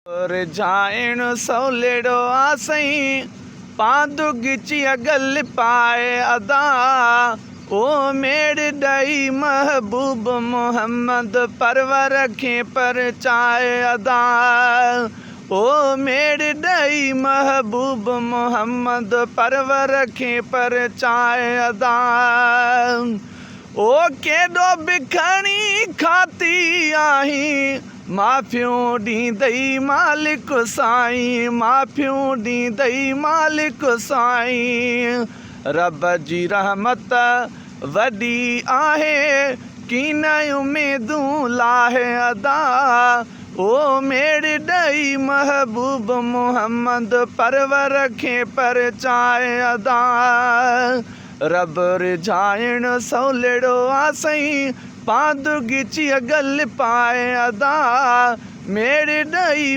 जाइण सवलेड़ो आसई पांदु गिची अगल पाए अदा ओ मेड़ दई महबूब मोहम्मद परवर खे पर चाए अदा ओ मेड़ दई महबूब मोहम्मद परवर खे पर चाए अदा ओ केॾो बिखणी खाती आहीं माफ़ियूं ॾींदई मालिक साईं माफ़ियूं ॾींदई मालिक साईं रब जी रहमत वॾी आहे कीन उमेदूं लाहे अदा ओ मेड़ ॾई महबूब मोहम्मद परवर खे पर चाए अदा रब रिझाइण सवलेड़ो आसई पांदु गिची अगल पाए अदा मेड़ ॾई